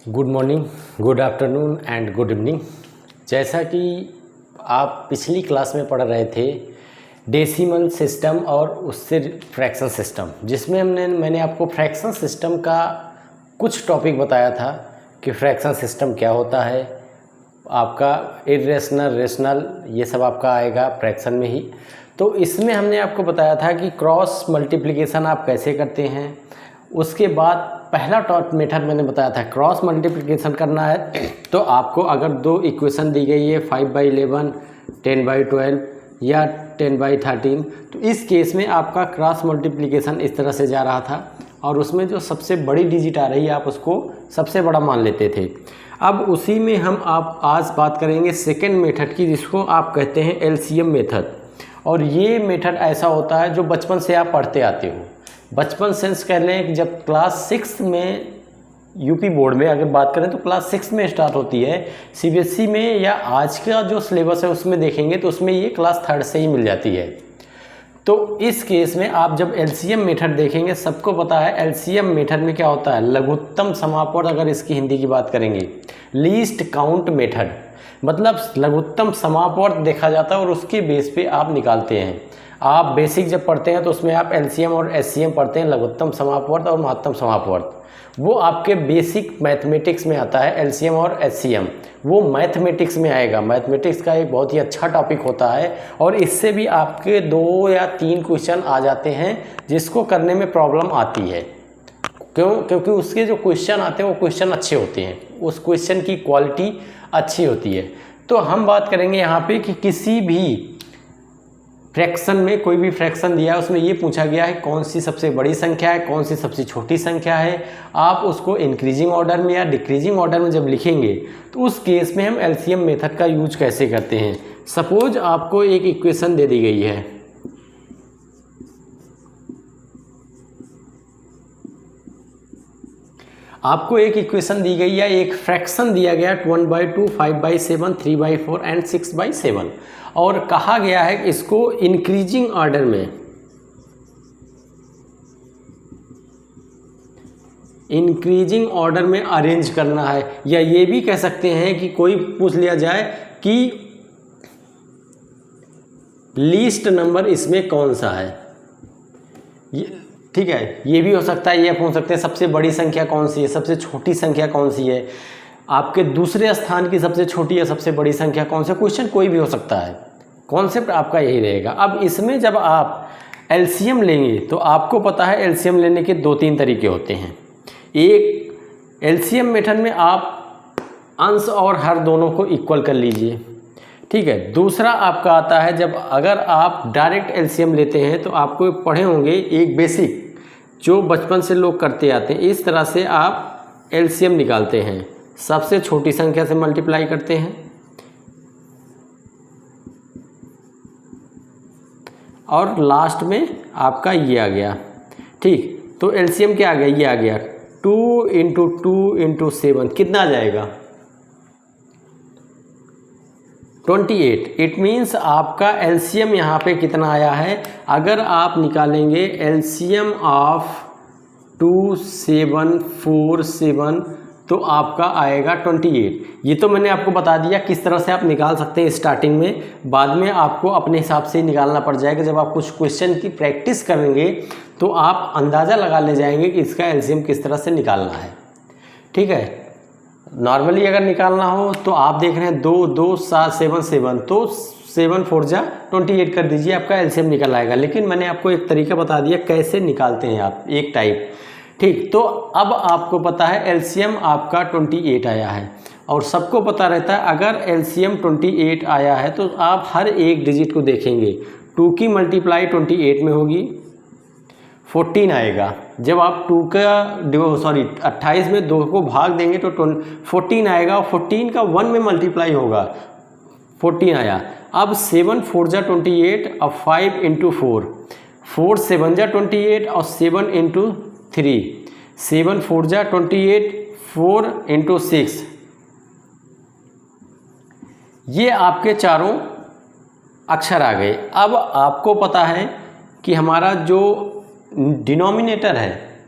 Good morning, good afternoon and good evening. जैसा कि आप पिछली क्लास में पढ़ रहे थे डेसिमल सिस्टम और उससे फ्रैक्शन सिस्टम, जिसमें मैंने आपको फ्रैक्शन सिस्टम का कुछ टॉपिक बताया था कि फ्रैक्शन सिस्टम क्या होता है, आपका इरेशनल, रेशनल, ये सब आपका आएगा फ्रैक्शन में ही। तो इसमें हमने आपको बताया था कि क्रॉस मल्टीप्लिकेशन आप कैसे करते हैं। उसके बाद पहला मेथड मैंने बताया था क्रॉस मल्टीप्लिकेशन करना है तो आपको अगर दो इक्वेशन दी गई है 5/11, 10/12 या 10/13, तो इस केस में आपका क्रॉस मल्टीप्लिकेशन इस तरह से जा रहा था और उसमें जो सबसे बड़ी डिजिट आ रही है आप उसको सबसे बड़ा मान लेते थे। अब उसी में हम आज बात करेंगे सेकेंड मेथड की, जिसको आप कहते हैं एलसीएम मेथड। और ये मेथड ऐसा होता है जो बचपन से आप पढ़ते आते हो। बचपन सेंस कह लें कि जब क्लास 6 में यूपी बोर्ड में अगर बात करें तो क्लास 6 में स्टार्ट होती है। सीबीएसई में या आज का जो सिलेबस है उसमें देखेंगे तो उसमें ये क्लास 3 से ही मिल जाती है। तो इस केस में आप जब एलसीएम मेथड देखेंगे, सबको पता है एलसीएम मेथड में क्या होता है, लघुत्तम समापवर्त। अगर इसकी हिंदी की बात करेंगे लीस्ट काउंट मेथड, मतलब लघुत्तम समापवर्त देखा जाता है और उसके बेस पे आप निकालते हैं। आप बेसिक जब पढ़ते हैं तो उसमें आप एलसीएम और एचसीएम पढ़ते हैं, लघुत्तम समापवर्त और महत्तम समापवर्त। वो आपके बेसिक मैथमेटिक्स में आता है, एलसीएम और एचसीएम वो मैथमेटिक्स में आएगा। मैथमेटिक्स का एक बहुत ही अच्छा टॉपिक होता है और इससे भी आपके 2 या 3 क्वेश्चन आ जाते हैं जिसको करने में प्रॉब्लम आती है। क्योंकि उसके जो क्वेश्चन आते हैं वो क्वेश्चन अच्छे होते हैं, उस क्वेश्चन की क्वालिटी अच्छी होती है। तो हम बात करेंगे यहाँ पे कि किसी भी फ्रैक्शन में कोई भी फ्रैक्शन दिया है उसमें ये पूछा गया है कौन सी सबसे बड़ी संख्या है, कौन सी सबसे छोटी संख्या है। आप उसको इंक्रीजिंग ऑर्डर में या डिक्रीजिंग ऑर्डर में जब लिखेंगे तो उस केस में हम एलसीएम मेथड का यूज कैसे करते हैं। सपोज आपको एक इक्वेशन दे दी गई है, आपको एक इक्वेशन दी गई है, एक फ्रैक्शन दिया गया 1/2, 5/7, 3/4 एंड 6/7 और कहा गया है कि इसको इंक्रीजिंग ऑर्डर में अरेंज करना है। या ये भी कह सकते हैं कि कोई पूछ लिया जाए कि लीस्ट नंबर इसमें कौन सा है, ठीक है। ये भी हो सकता है, ये पूछ सकते हैं सबसे बड़ी संख्या कौन सी है, सबसे छोटी संख्या कौन सी है, आपके दूसरे स्थान की सबसे छोटी या सबसे बड़ी संख्या कौन सी। क्वेश्चन कोई भी हो सकता है, कॉन्सेप्ट आपका यही रहेगा। अब इसमें जब आप एलसीएम लेंगे तो आपको पता है एलसीएम लेने के 2-3 तरीके होते हैं। एक, एलसीएम मेथड में आप अंश और हर दोनों को इक्वल कर लीजिए, ठीक है। दूसरा आपका आता है जब अगर आप डायरेक्ट एलसीएम लेते हैं तो आपको पढ़े होंगे एक बेसिक जो बचपन से लोग करते आते हैं, इस तरह से आप एलसीएम निकालते हैं, सबसे छोटी संख्या से मल्टीप्लाई करते हैं और लास्ट में आपका ये आ गया, ठीक। तो एलसीएम क्या आ गया, ये आ गया 2 × 2 × 7 कितना आ जाएगा 28। इट मीन्स आपका एलसीएम यहाँ पे कितना आया है। अगर आप निकालेंगे एलसीएम ऑफ 2747 तो आपका आएगा 28। ये तो मैंने आपको बता दिया किस तरह से आप निकाल सकते हैं स्टार्टिंग में, बाद में आपको अपने हिसाब से निकालना पड़ जाएगा। जब आप कुछ क्वेश्चन की प्रैक्टिस करेंगे तो आप अंदाज़ा लगा ले जाएंगे कि इसका एलसीएम किस तरह से निकालना है, ठीक है। नॉर्मली अगर निकालना हो तो आप देख रहे हैं 2 2 7 7 7 तो 7 4 जा 28 कर दीजिए, आपका एलसीएम निकल आएगा। लेकिन मैंने आपको एक तरीका बता दिया कैसे निकालते हैं आप, एक टाइप, ठीक। तो अब आपको पता है एलसीएम आपका 28 आया है और सबको पता रहता है अगर एलसीएम 28 आया है तो आप हर एक डिजिट को देखेंगे। 2 की मल्टीप्लाई 28 में होगी, 14 आएगा। जब आप 28 में 2 को भाग देंगे तो 14 आएगा और 14 का 1 में मल्टीप्लाई होगा, 14 आया। अब 7 4 जा 28 और 5 × 4, 4 7 जा 28 और 7 × 3, 7 4 जा 28, 4 × 6। ये आपके चारों अक्षर आ गए। अब आपको पता है कि हमारा जो डिनोमिनेटर है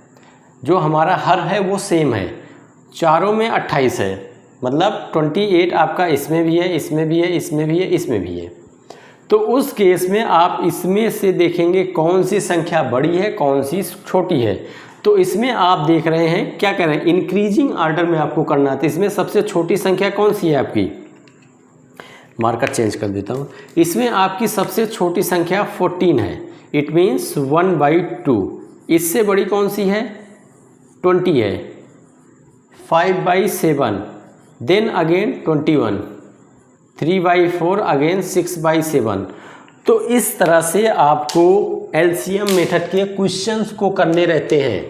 जो हमारा हर है वो सेम है, चारों में 28 है, मतलब 28 आपका इसमें भी है, इसमें भी है, इसमें भी है, इसमें भी है। तो उस केस में आप इसमें से देखेंगे कौन सी संख्या बड़ी है, कौन सी छोटी है। तो इसमें आप देख रहे हैं क्या कर रहे हैं, इंक्रीजिंग ऑर्डर में आपको करना है। तो इसमें सबसे छोटी संख्या कौन सी है आपकी, मार्कर चेंज कर देता हूँ। इसमें आपकी सबसे छोटी संख्या 14 है, इट मीन्स 1/2। इससे बड़ी कौन सी है, 20 है, 5/7, देन अगेन 21, 3/4, अगेन 6/7। तो इस तरह से आपको एलसीएम मेथड के क्वेश्चंस को करने रहते हैं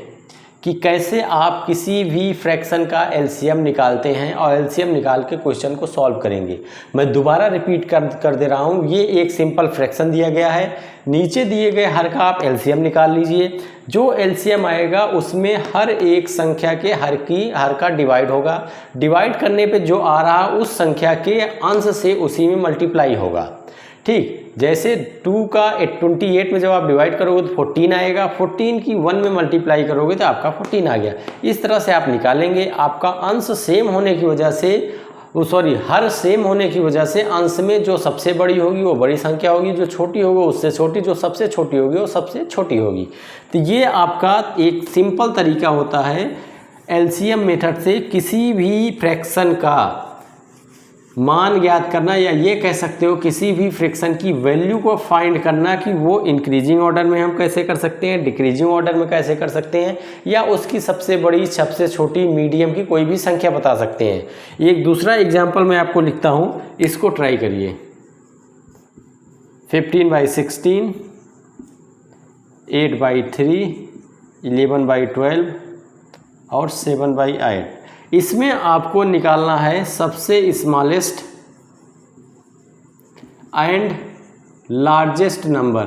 कि कैसे आप किसी भी फ्रैक्शन का एलसीएम निकालते हैं और एलसीएम निकाल के क्वेश्चन को सॉल्व करेंगे। मैं दोबारा रिपीट कर दे रहा हूँ, ये एक सिंपल फ्रैक्शन दिया गया है, नीचे दिए गए हर का आप एलसीएम निकाल लीजिए। जो एलसीएम आएगा उसमें हर एक संख्या के हर का डिवाइड होगा, डिवाइड करने पे जो आ रहा उस संख्या के अंश से उसी में मल्टीप्लाई होगा। ठीक, जैसे 2 का 28 में जब आप डिवाइड करोगे तो 14 आएगा, 14 की 1 में मल्टीप्लाई करोगे तो आपका 14 आ गया। इस तरह से आप निकालेंगे। आपका अंश सेम होने की वजह से, हर सेम होने की वजह से अंश में जो सबसे बड़ी होगी वो बड़ी संख्या होगी, जो छोटी होगी उससे छोटी, जो सबसे छोटी होगी वो सबसे छोटी होगी। तो ये आपका एक सिंपल तरीका होता है एलसीएम मेथड से किसी भी फ्रैक्शन का मान ज्ञात करना, या ये कह सकते हो किसी भी फ्रैक्शन की वैल्यू को फाइंड करना कि वो इंक्रीजिंग ऑर्डर में हम कैसे कर सकते हैं, डिक्रीजिंग ऑर्डर में कैसे कर सकते हैं, या उसकी सबसे बड़ी, सबसे छोटी, मीडियम की कोई भी संख्या बता सकते हैं। एक दूसरा एग्जांपल मैं आपको लिखता हूँ, इसको ट्राई करिए। 15/16, 8/3, 11/12 और 7/8। इसमें आपको निकालना है सबसे स्मॉलेस्ट एंड लार्जेस्ट नंबर।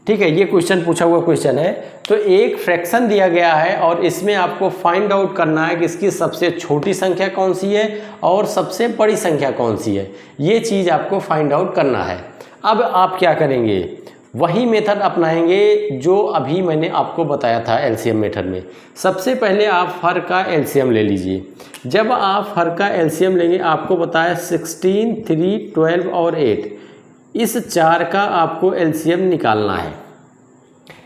ठीक है, ये क्वेश्चन पूछा हुआ क्वेश्चन है। तो एक फ्रैक्शन दिया गया है और इसमें आपको फाइंड आउट करना है कि इसकी सबसे छोटी संख्या कौन सी है और सबसे बड़ी संख्या कौन सी है। ये चीज़ आपको फाइंड आउट करना है। अब आप क्या करेंगे, वही मेथड अपनाएंगे जो अभी मैंने आपको बताया था एलसीएम मेथड में। सबसे पहले आप हर का एलसीएम ले लीजिए। जब आप हर का एलसीएम लेंगे, आपको बताया 16, 3, 12 और 8, इस 4 का आपको एलसीएम निकालना है।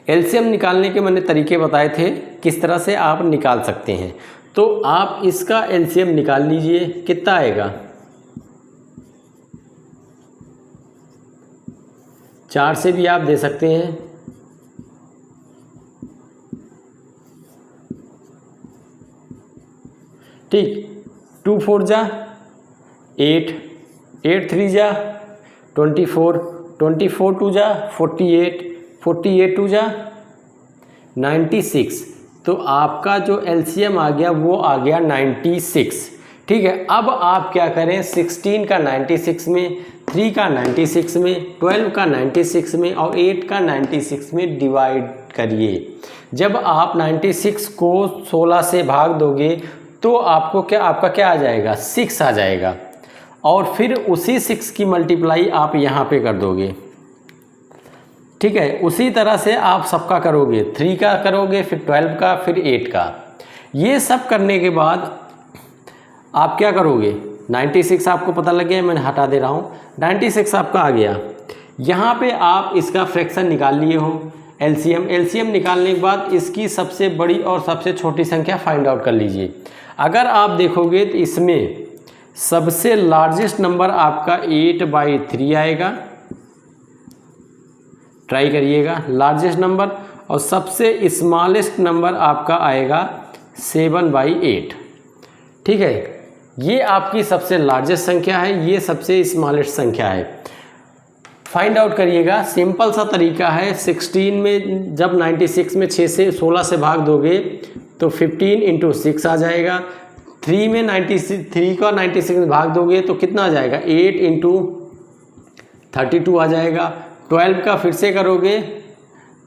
एलसीएम निकालने के मैंने तरीके बताए थे किस तरह से आप निकाल सकते हैं। तो आप इसका एलसीएम निकाल लीजिए, कितना आएगा, 4 से भी आप दे सकते हैं। ठीक, 2 4 जा 8, 8 3 जा 24, 24 2 जा 48, 48 2 जा 96। तो आपका जो एलसीएम आ गया वो आ गया 96। ठीक है, अब आप क्या करें, 16 का 96 में, 3 का 96 में, 12 का 96 में और 8 का 96 में डिवाइड करिए। जब आप 96 को 16 से भाग दोगे तो आपको आपका क्या आ जाएगा, 6 आ जाएगा। और फिर उसी 6 की मल्टीप्लाई आप यहाँ पे कर दोगे। ठीक है, उसी तरह से आप सबका करोगे, 3 का करोगे, फिर 12 का, फिर 8 का। ये सब करने के बाद आप क्या करोगे, 96 आपको पता लग गया, मैंने हटा दे रहा हूँ, 96 आपका आ गया। यहाँ पे आप इसका फ्रैक्शन निकाल लिए हो, एलसीएम निकालने के बाद इसकी सबसे बड़ी और सबसे छोटी संख्या फाइंड आउट कर लीजिए। अगर आप देखोगे तो इसमें सबसे लार्जेस्ट नंबर आपका 8/3 आएगा, ट्राई करिएगा लार्जेस्ट नंबर, और सबसे स्मॉलेस्ट नंबर आपका आएगा 7/8। ठीक है, ये आपकी सबसे लार्जेस्ट संख्या है, ये सबसे स्मॉलेस्ट संख्या है। फाइंड आउट करिएगा, सिंपल सा तरीका है। 16 में जब 96 में 16 से भाग दोगे तो 15 × 6 आ जाएगा। 3 में 3 का 96 में भाग दोगे तो कितना आ जाएगा, 8 × 32 आ जाएगा। 12 का फिर से करोगे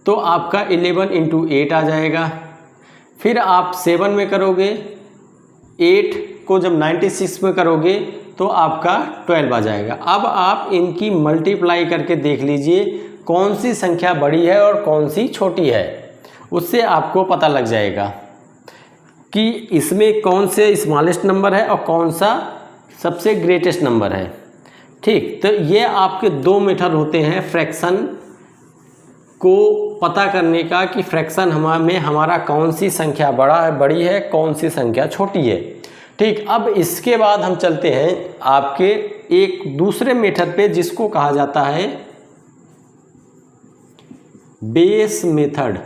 तो आपका 11 × 8 आ जाएगा। फिर आप 7 में करोगे, 8 को जब 96 में करोगे तो आपका 12 आ जाएगा। अब आप इनकी मल्टीप्लाई करके देख लीजिए कौन सी संख्या बड़ी है और कौन सी छोटी है। उससे आपको पता लग जाएगा कि इसमें कौन से स्मॉलेस्ट नंबर है और कौन सा सबसे ग्रेटेस्ट नंबर है। ठीक, तो ये आपके दो मेथड होते हैं फ्रैक्शन को पता करने का कि फ्रैक्शन में हमारा कौन सी संख्या बड़ी है, कौन सी संख्या छोटी है। ठीक, अब इसके बाद हम चलते हैं आपके एक दूसरे मेथड पे जिसको कहा जाता है बेस मेथड।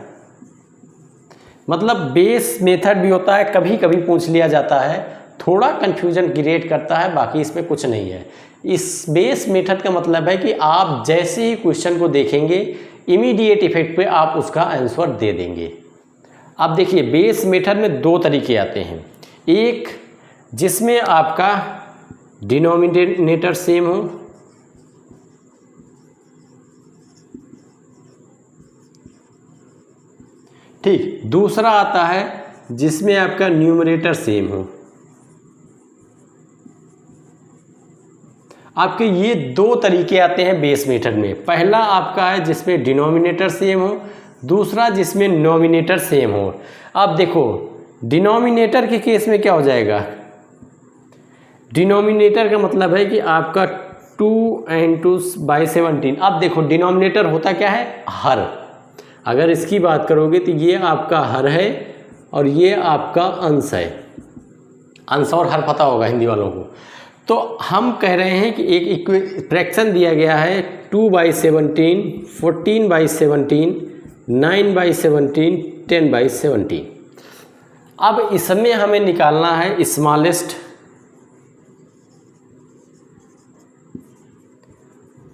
मतलब बेस मेथड भी होता है, कभी कभी पूछ लिया जाता है, थोड़ा कंफ्यूजन क्रिएट करता है, बाकी इसमें कुछ नहीं है। इस बेस मेथड का मतलब है कि आप जैसे ही क्वेश्चन को देखेंगे इमीडिएट इफेक्ट पे आप उसका आंसर दे देंगे। अब देखिए बेस मेथड में दो तरीके आते हैं, एक जिसमें आपका डिनोमिनेटर सेम हो, ठीक, दूसरा आता है जिसमें आपका न्यूमरेटर सेम हो। आपके ये दो तरीके आते हैं बेस मेथड में। पहला आपका है जिसमें डिनोमिनेटर सेम हो, दूसरा जिसमें नोमिनेटर सेम हो। अब देखो डिनोमिनेटर के केस में क्या हो जाएगा, डिनोमिनेटर का मतलब है कि आपका 2×2/17। अब देखो डिनोमिनेटर होता क्या है, हर। अगर इसकी बात करोगे तो ये आपका हर है और ये आपका अंश है। अंश और हर पता होगा हिंदी वालों को। तो हम कह रहे हैं कि एक फ्रैक्शन दिया गया है 2/17, 14/17, 9/17, 10/17। अब इसमें हमें निकालना है स्मॉलेस्ट,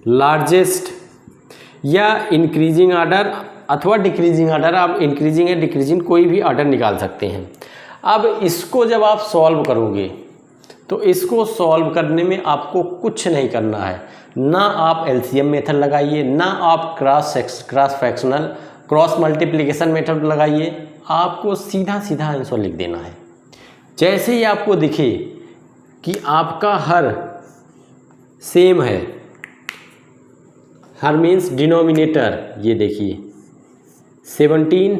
लार्जेस्ट या इंक्रीजिंग आर्डर अथवा डिक्रीजिंग आर्डर। आप इंक्रीजिंग या डिक्रीजिंग कोई भी आर्डर निकाल सकते हैं। अब इसको जब आप सॉल्व करोगे तो इसको सॉल्व करने में आपको कुछ नहीं करना है, ना आप एलसीएम मेथड लगाइए, ना आप क्रॉस मल्टीप्लिकेशन मेथड लगाइए, आपको सीधा सीधा आंसर लिख देना है। जैसे ही आपको दिखे कि आपका हर सेम है, हर मीन्स डिनोमिनेटर, ये देखिए 17,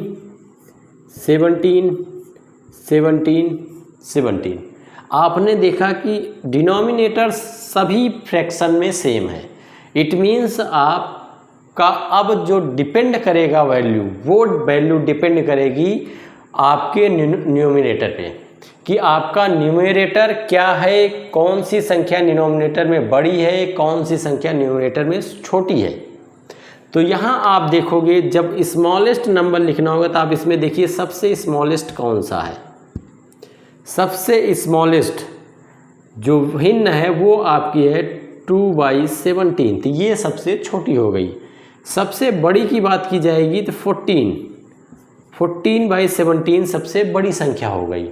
17, 17, 17। आपने देखा कि डिनोमिनेटर सभी फ्रैक्शन में सेम है। इट मीन्स आपका अब जो डिपेंड करेगा वैल्यू, वो वैल्यू डिपेंड करेगी आपके न्यूमरेटर पे कि आपका न्यूमरेटर क्या है, कौन सी संख्या डिनोमिनेटर में बड़ी है, कौन सी संख्या न्यूमरेटर में छोटी है। तो यहाँ आप देखोगे जब स्मॉलेस्ट नंबर लिखना होगा तो आप इसमें देखिए सबसे स्मॉलेस्ट कौन सा है। सबसे स्मॉलेस्ट जो भिन्न है वो आपकी है 2/17, तो ये सबसे छोटी हो गई। सबसे बड़ी की बात की जाएगी तो 14/17 सबसे बड़ी संख्या हो गई।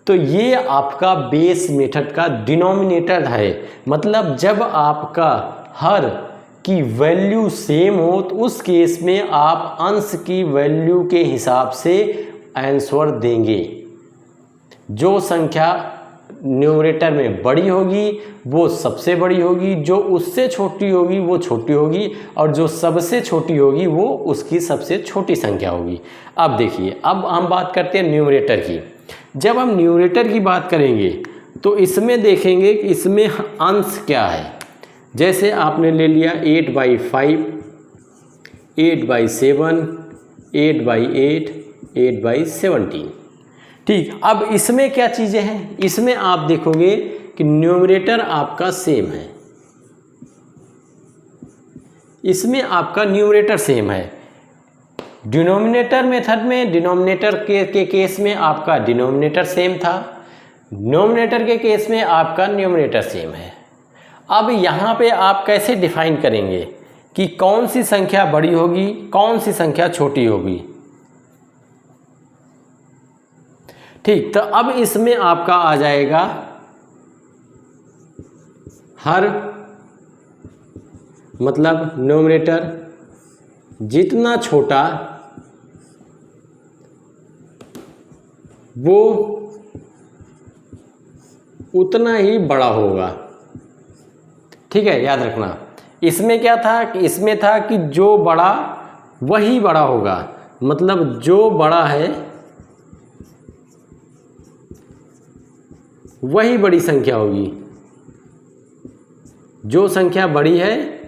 तो ये आपका बेस मेथड का डिनोमिनेटर है। मतलब जब आपका हर की वैल्यू सेम हो तो उस केस में आप अंश की वैल्यू के हिसाब से आंसर देंगे। जो संख्या न्यूमरेटर में बड़ी होगी वो सबसे बड़ी होगी, जो उससे छोटी होगी वो छोटी होगी, और जो सबसे छोटी होगी वो उसकी सबसे छोटी संख्या होगी। अब देखिए, अब हम बात करते हैं न्यूमरेटर की। जब हम न्यूमरेटर की बात करेंगे तो इसमें देखेंगे कि इसमें अंश क्या है। जैसे आपने ले लिया 8/5, 8/7, 8/8, 8/17। ठीक, अब इसमें क्या चीज़ें हैं, इसमें आप देखोगे कि न्यूमरेटर आपका सेम है। इसमें आपका न्यूमरेटर सेम है। डिनोमिनेटर मेथड में डिनोमिनेटर के केस में आपका डिनोमिनेटर सेम था, न्यूमरेटर के केस में आपका न्यूमरेटर सेम है। अब यहाँ पे आप कैसे डिफाइन करेंगे कि कौन सी संख्या बड़ी होगी, कौन सी संख्या छोटी होगी। ठीक, तो अब इसमें आपका आ जाएगा हर, मतलब न्यूमरेटर जितना छोटा वो उतना ही बड़ा होगा। ठीक है, याद रखना। इसमें क्या था कि इसमें था कि जो बड़ा वही बड़ा होगा, मतलब जो बड़ा है वही बड़ी संख्या होगी, जो संख्या बड़ी है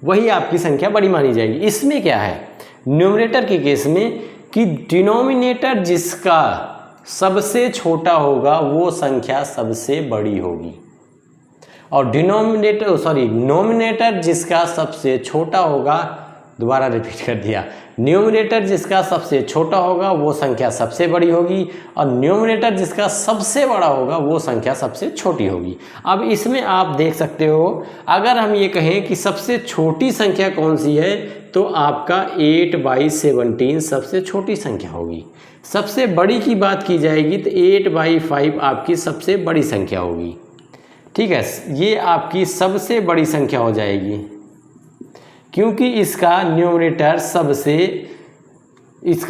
वही आपकी संख्या बड़ी मानी जाएगी। इसमें क्या है न्यूमरेटर के केस में कि डिनोमिनेटर जिसका सबसे छोटा होगा वो संख्या सबसे बड़ी होगी, और नोमिनेटर जिसका सबसे छोटा होगा, दोबारा रिपीट कर दिया, न्यूमरेटर जिसका सबसे छोटा होगा वो संख्या सबसे बड़ी होगी, और न्यूमरेटर जिसका सबसे बड़ा होगा वो संख्या सबसे छोटी होगी। अब इसमें आप देख सकते हो, अगर हम ये कहें कि सबसे छोटी संख्या कौन सी है, तो आपका 8/17 सबसे छोटी संख्या होगी। सबसे बड़ी की बात की जाएगी तो 8/5 आपकी सबसे बड़ी संख्या होगी। ठीक है, ये आपकी सबसे बड़ी संख्या हो जाएगी, क्योंकि इसका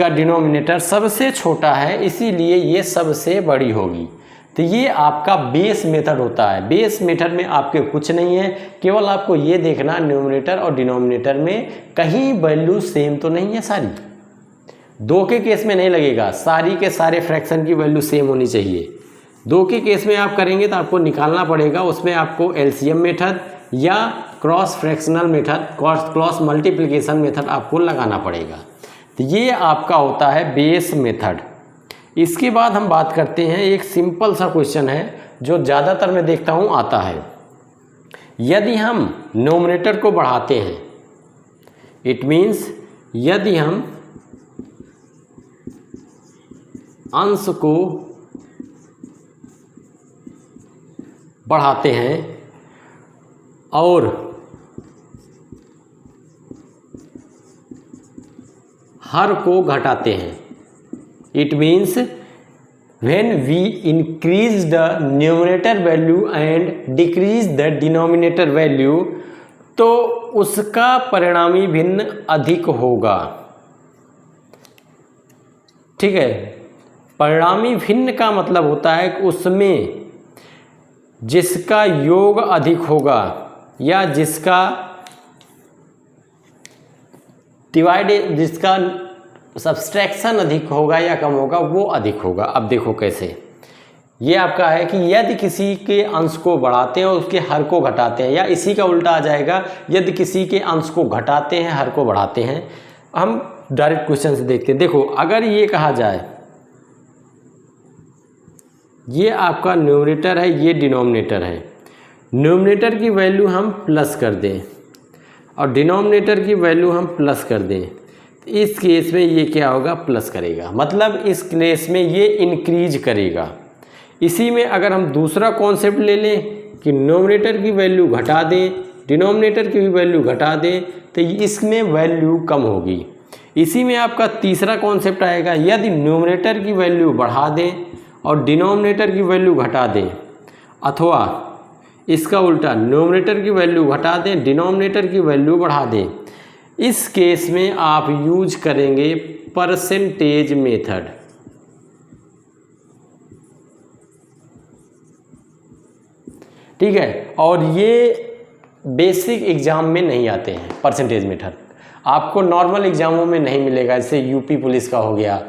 डिनोमिनेटर सबसे छोटा है, इसीलिए ये सबसे बड़ी होगी। तो ये आपका बेस मेथड होता है। बेस मेथड में आपके कुछ नहीं है, केवल आपको ये देखना न्यूमरेटर और डिनोमिनेटर में कहीं वैल्यू सेम तो नहीं है सारी। 2 के केस में नहीं लगेगा, सारी के सारे फ्रैक्शन की वैल्यू सेम होनी चाहिए। 2 के केस में आप करेंगे तो आपको निकालना पड़ेगा, उसमें आपको एलसीएम मेथड या cross fractional method, cross multiplication method आपको लगाना पड़ेगा। तो ये आपका होता है बेस मेथड। इसके बाद हम बात करते हैं, एक सिंपल सा क्वेश्चन है जो ज़्यादातर मैं देखता हूँ आता है। यदि हम न्यूमरेटर को बढ़ाते हैं, इट मीन्स यदि हम अंश को बढ़ाते हैं और हर को घटाते हैं, it means when we increase the numerator value and decrease the denominator value, तो उसका परिणामी भिन्न अधिक होगा। ठीक है, परिणामी भिन्न का मतलब होता है कि उसमें जिसका योग अधिक होगा या जिसका जिसका सब्सट्रैक्शन अधिक होगा या कम होगा वो अधिक होगा। अब देखो कैसे, ये आपका है कि यदि किसी के अंश को बढ़ाते हैं और उसके हर को घटाते हैं, या इसी का उल्टा आ जाएगा, यदि किसी के अंश को घटाते हैं हर को बढ़ाते हैं। हम डायरेक्ट क्वेश्चन से देखते हैं। देखो, अगर ये कहा जाए ये आपका न्यूमरेटर है, ये डिनोमिनेटर है, न्यूमरेटर की वैल्यू हम प्लस कर दें और डिनोमिनेटर की वैल्यू हम प्लस कर दें, तो इस केस में ये क्या होगा, प्लस करेगा, मतलब इस केस में ये इंक्रीज करेगा। इसी में अगर हम दूसरा कॉन्सेप्ट ले लें कि न्यूमरेटर की वैल्यू घटा दें, डिनोमिनेटर की भी वैल्यू घटा दें, तो इसमें वैल्यू कम होगी। इसी में आपका तीसरा कॉन्सेप्ट आएगा, यदि न्यूमरेटर की वैल्यू बढ़ा दें और डिनोमिनेटर की वैल्यू घटा दें, अथवा इसका उल्टा न्यूमरेटर की वैल्यू घटा दें, डिनोमिनेटर की वैल्यू बढ़ा दें, इस केस में आप यूज करेंगे परसेंटेज मेथड। ठीक है, और ये बेसिक एग्जाम में नहीं आते हैं परसेंटेज मेथड, आपको नॉर्मल एग्जामों में नहीं मिलेगा। जैसे यूपी पुलिस का हो गया,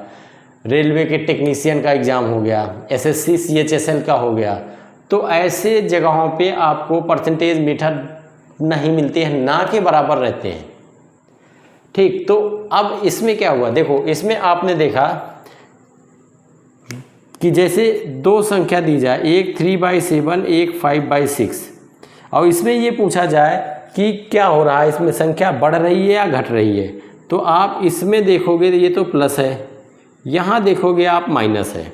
रेलवे के टेक्नीशियन का एग्ज़ाम हो गया, एसएससी सीएचएसएल का हो गया, तो ऐसे जगहों पे आपको परसेंटेज मेथड नहीं मिलते हैं, ना के बराबर रहते हैं। ठीक, तो अब इसमें क्या हुआ, देखो इसमें आपने देखा कि जैसे 2 संख्या दी जाए, एक 3/7 एक 5/6, और इसमें ये पूछा जाए कि क्या हो रहा है, इसमें संख्या बढ़ रही है या घट रही है, तो आप इसमें देखोगे तो ये तो प्लस है, यहाँ देखोगे आप माइनस है,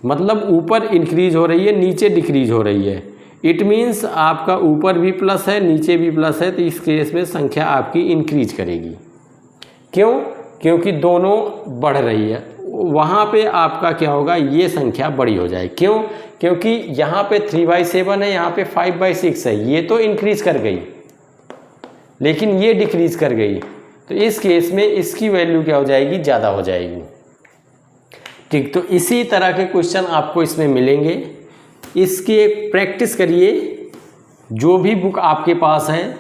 मतलब ऊपर इंक्रीज हो रही है, नीचे डिक्रीज हो रही है। इट मीन्स आपका ऊपर भी प्लस है, नीचे भी प्लस है, तो इस केस में संख्या आपकी इंक्रीज करेगी। क्यों? क्योंकि दोनों बढ़ रही है। वहाँ पे आपका क्या होगा, ये संख्या बड़ी हो जाए। क्यों? क्योंकि यहाँ पे 3/7 है, यहाँ पे 5/6 है, ये तो इंक्रीज कर गई लेकिन ये डिक्रीज कर गई, तो इस केस में इसकी वैल्यू क्या हो जाएगी, ज़्यादा हो जाएगी। ठीक, तो इसी तरह के क्वेश्चन आपको इसमें मिलेंगे। इसकी एक प्रैक्टिस करिए, जो भी बुक आपके पास है,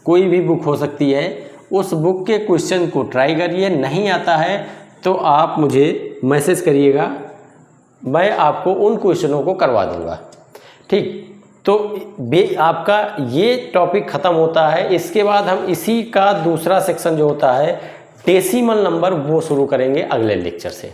कोई भी बुक हो सकती है, उस बुक के क्वेश्चन को ट्राई करिए, नहीं आता है तो आप मुझे मैसेज करिएगा, मैं आपको उन क्वेश्चनों को करवा दूंगा। ठीक, तो आपका ये टॉपिक ख़त्म होता है। इसके बाद हम इसी का दूसरा सेक्शन जो होता है डेसिमल नंबर, वो शुरू करेंगे अगले लेक्चर से।